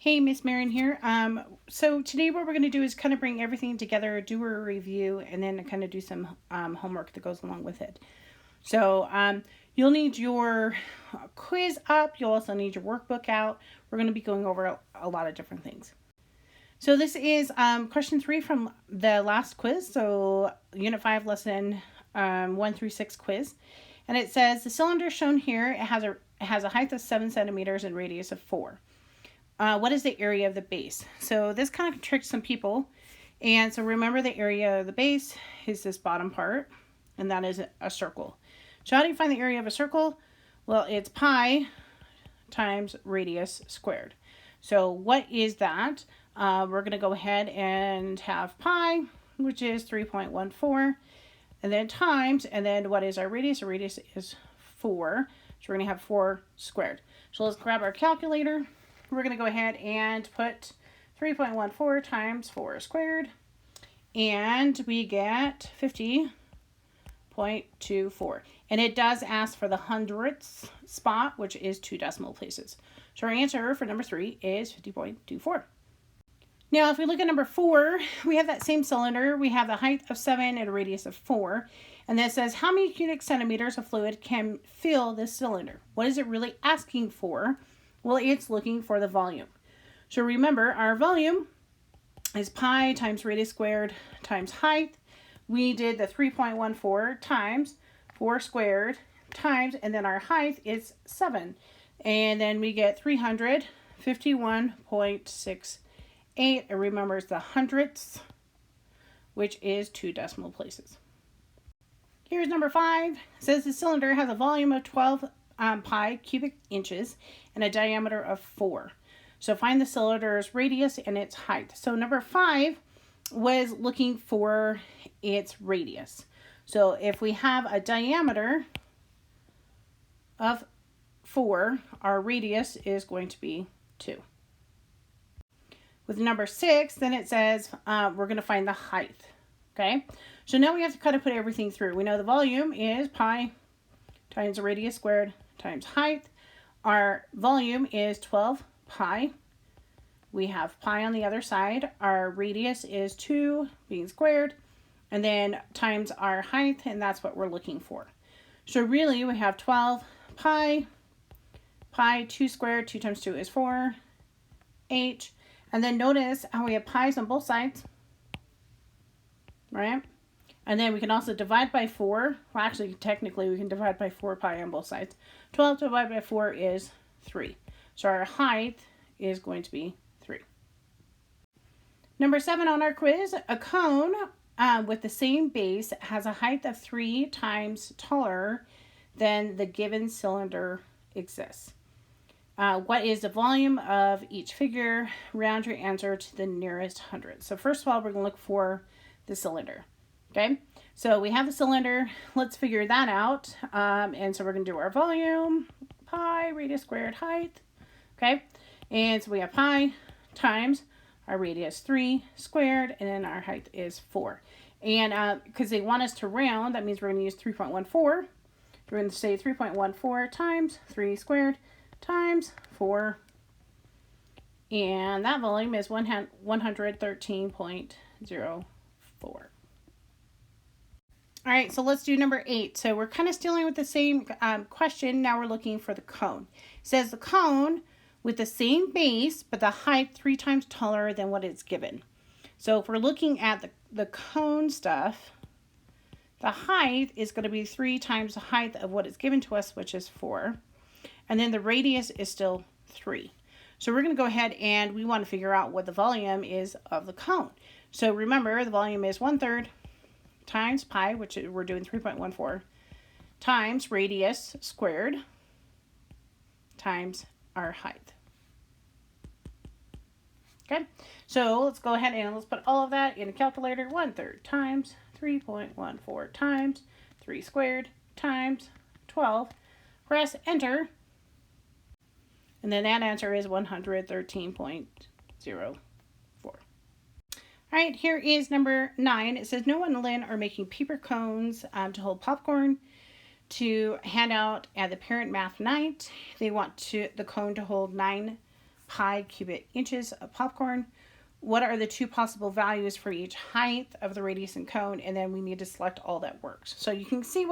Hey, Miss Marin here. So today what we're going to do is kind of bring everything together, do a review, and then kind of do some homework that goes along with it. So you'll need your quiz up. You'll also need your workbook out. We're going to be going over a lot of different things. So this is question 3 from the last quiz. So Unit 5, Lesson 1 through 6 quiz. And it says the cylinder shown here, it has a height of 7 centimeters and radius of 4. What is the area of the base? So this kind of tricked some people. And so remember, the area of the base is this bottom part, and that is a circle. So how do you find the area of a circle? Well, it's pi times radius squared. So what is that? We're going to go ahead and have pi, which is 3.14, and then times, and then what is our radius? Our radius is 4. So we're going to have 4 squared. So let's grab our calculator. We're going to go ahead and put 3.14 times 4 squared, and we get 50.24. And it does ask for the hundredths spot, which is 2 decimal places. So our answer for number 3 is 50.24. Now, if we look at number 4, we have that same cylinder. We have the height of 7 and a radius of 4. And then it says, how many cubic centimeters of fluid can fill this cylinder? What is it really asking for? Well, it's looking for the volume. So remember, our volume is pi times radius squared times height. We did the 3.14 times 4 squared times, and then our height is 7. And then we get 351.68. And remember, it's the hundredths, which is 2 decimal places. Here's number 5. It says the cylinder has a volume of 12 pi cubic inches and a diameter of 4. So find the cylinder's radius and its height. So number 5 was looking for its radius. So if we have a diameter of 4, our radius is going to be 2. With number 6, then it says we're going to find the height. Okay, so now we have to kind of put everything through. We know the volume is pi times the radius squared times height. Our volume is 12 pi. We have pi on the other side. Our radius is 2 being squared, and then times our height, and that's what we're looking for. So really we have 12 pi, 2 squared, 2 times 2 is 4, h, and then notice how we have pi's on both sides, right? And then we can also divide by 4. Well, actually, technically, we can divide by 4 pi on both sides. 12 divided by 4 is 3. So our height is going to be 3. Number 7 on our quiz, a cone with the same base has a height of 3 times taller than the given cylinder exists. What is the volume of each figure? Round your answer to the nearest hundred. So first of all, we're going to look for the cylinder. Okay, so we have the cylinder. Let's figure that out. And so we're going to do our volume, pi, radius squared, height. Okay, and so we have pi times our radius 3 squared, and then our height is 4. And because they want us to round, that means we're going to use 3.14. We're going to say 3.14 times 3 squared times 4. And that volume is 113.04. All right, so let's do number 8. So we're kind of dealing with the same question. Now we're looking for the cone. It says the cone with the same base, but the height 3 times taller than what it's given. So if we're looking at the cone stuff, the height is going to be 3 times the height of what is given to us, which is 4. And then the radius is still 3. So we're going to go ahead and we want to figure out what the volume is of the cone. So remember, the volume is 1/3 times pi, which we're doing 3.14, times radius squared times our height. Okay, so let's go ahead and let's put all of that in a calculator. 1/3 times 3.14 times 3 squared times 12. Press enter. And then that answer is 113.04. All right, here is number 9. It says Noah and Lynn are making paper cones to hold popcorn to hand out at the parent math night. They want the cone to hold 9 pi cubic inches of popcorn. What are the two possible values for each height of the radius and cone? And then we need to select all that works. So you can see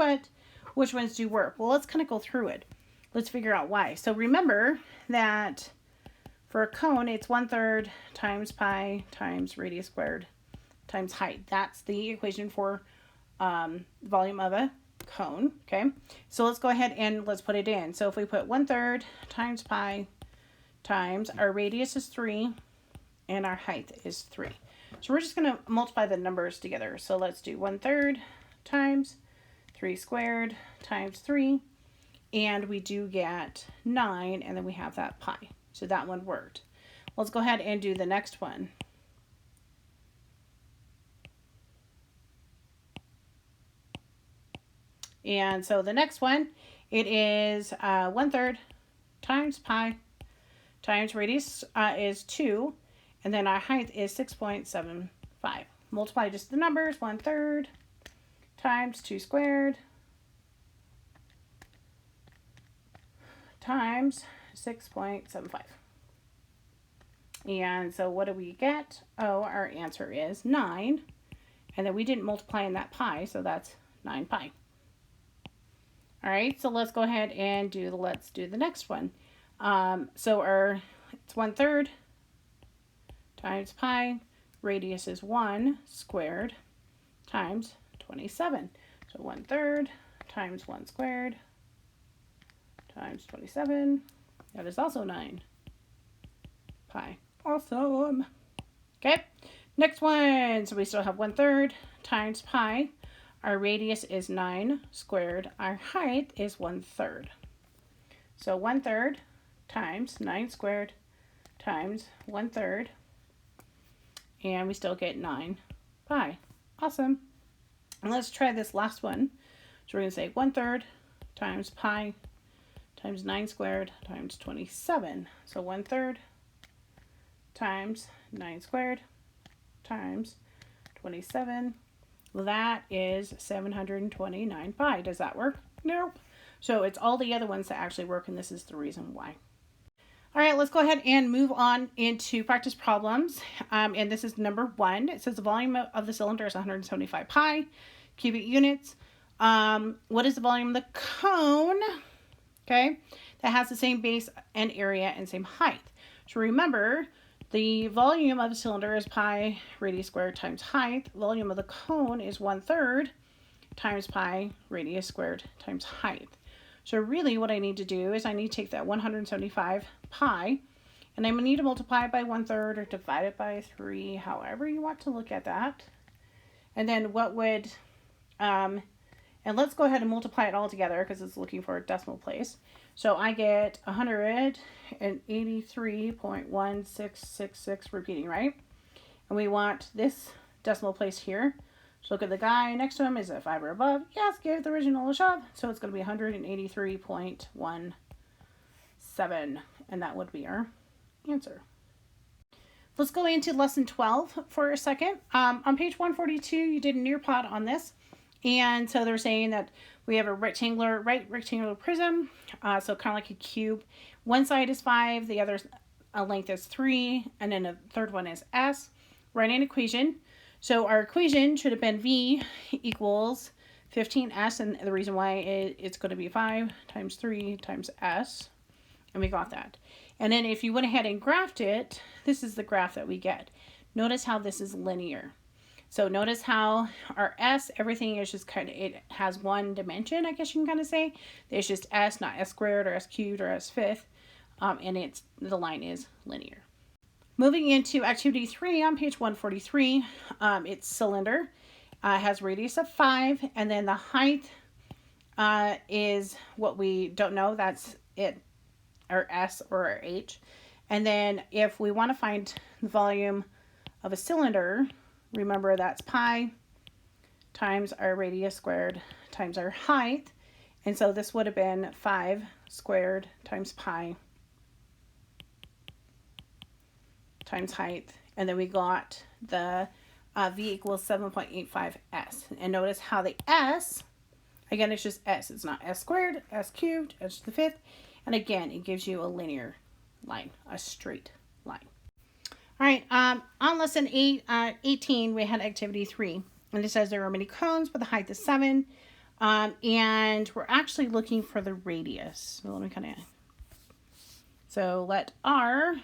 which ones do work. Well, let's kind of go through it. Let's figure out why. So remember that for a cone, it's 1/3 times pi times radius squared times height. That's the equation for volume of a cone. Okay, so let's go ahead and let's put it in. So if we put 1/3 times pi times our radius is 3 and our height is 3. So we're just going to multiply the numbers together. So let's do 1/3 times 3 squared times 3. And we do get 9, and then we have that pi. So that one worked. Let's go ahead and do the next one. And so the next one, it is 1/3 times pi times radius is 2, and then our height is 6.75. Multiply just the numbers, 1/3 times 2 squared times 6.75. And so what do we get? Oh, our answer is 9. And then we didn't multiply in that pi, so that's 9 pi. All right, so let's go ahead and let's do the next one. So it's 1/3 times pi, radius is 1 squared times 27. So 1/3 times 1 squared times 27. That is also 9 pi. Awesome. Okay, next one. So we still have 1/3 times pi. Our radius is 9 squared. Our height is 1/3. So 1/3 times 9 squared times 1/3. And we still get 9 pi. Awesome. And let's try this last one. So we're going to say 1/3 times pi times 9 squared times 27. So 1/3 times 9 squared times 27. Well, that is 729 pi. Does that work? Nope. So it's all the other ones that actually work, and this is the reason why. All right, let's go ahead and move on into practice problems. And this is number 1. It says the volume of the cylinder is 175 pi cubic units. What is the volume of the cone? Okay, that has the same base and area and same height. So remember, the volume of a cylinder is pi radius squared times height. Volume of the cone is 1/3 times pi radius squared times height. So really what I need to do is I need to take that 175 pi, and I'm going to need to multiply it by 1/3 or divide it by 3, however you want to look at that. And then what would, and let's go ahead and multiply it all together because it's looking for a decimal place. So I get 183.1666 repeating, right? And we want this decimal place here. So look at the guy next to him. Is it 5 or above? Yes, give the original a shove. So it's going to be 183.17. And that would be our answer. Let's go into lesson 12 for a second. On page 142, you did a near plot on this. And so they're saying that we have a rectangular prism, so kind of like a cube. One side is 5, the other length is 3, and then the third one is S. Write an equation. So our equation should have been V equals 15S, and the reason why it's going to be 5 times 3 times S, and we got that. And then if you went ahead and graphed it, this is the graph that we get. Notice how this is linear. So notice how our S, everything is just kind of, it has one dimension, I guess you can kind of say. It's just S, not S squared or S cubed or S fifth. And the line is linear. Moving into activity 3 on page 143, it's cylinder. Has radius of 5, and then the height is what we don't know. That's it, our S or our H. And then if we want to find the volume of a cylinder, remember that's pi times our radius squared times our height. And so this would have been 5 squared times pi times height. And then we got the V equals 7.85 S. And notice how the S, again, it's just S. It's not S squared, S cubed, S to the fifth. And again, it gives you a linear line, a straight line. All right, on lesson 18, we had activity 3. And it says there are many cones, but the height is 7. And we're actually looking for the radius. So let me so let R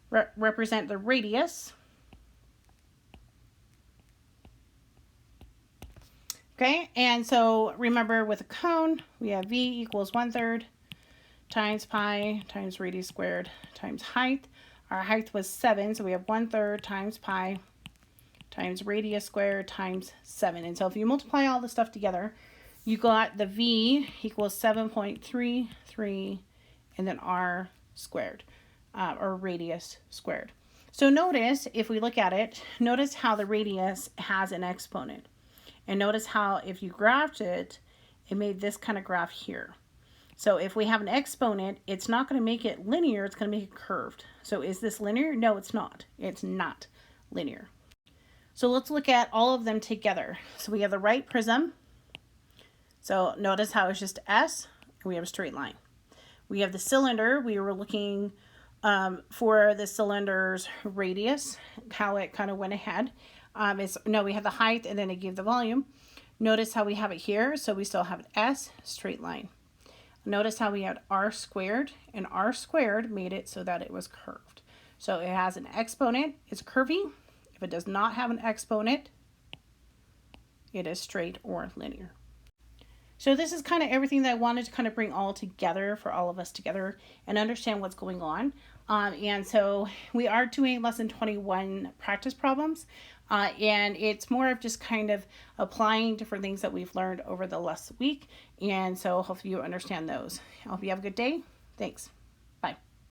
represent the radius. Okay, and so remember with a cone, we have V equals 1/3 times pi times radius squared times height. Our height was 7, so we have 1/3 times pi times radius squared times 7. And so if you multiply all the stuff together, you got the V equals 7.33 and then R squared, or radius squared. So notice, if we look at it, notice how the radius has an exponent. And notice how if you graphed it, it made this kind of graph here. So if we have an exponent, it's not going to make it linear, it's going to make it curved. So is this linear? No, it's not. It's not linear. So let's look at all of them together. So we have the right prism. So notice how it's just S, and we have a straight line. We have the cylinder. We were looking for the cylinder's radius, how it kind of went ahead. We have the height, and then it gave the volume. Notice how we have it here. So we still have an S, straight line. Notice how we had R squared, and R squared made it so that it was curved. So it has an exponent, it's curvy. If it does not have an exponent, it is straight or linear. So this is kind of everything that I wanted to kind of bring all together for all of us together and understand what's going on. And so we are doing lesson 21 practice problems. And it's more of just kind of applying different things that we've learned over the last week. And so hopefully you understand those. I hope you have a good day. Thanks.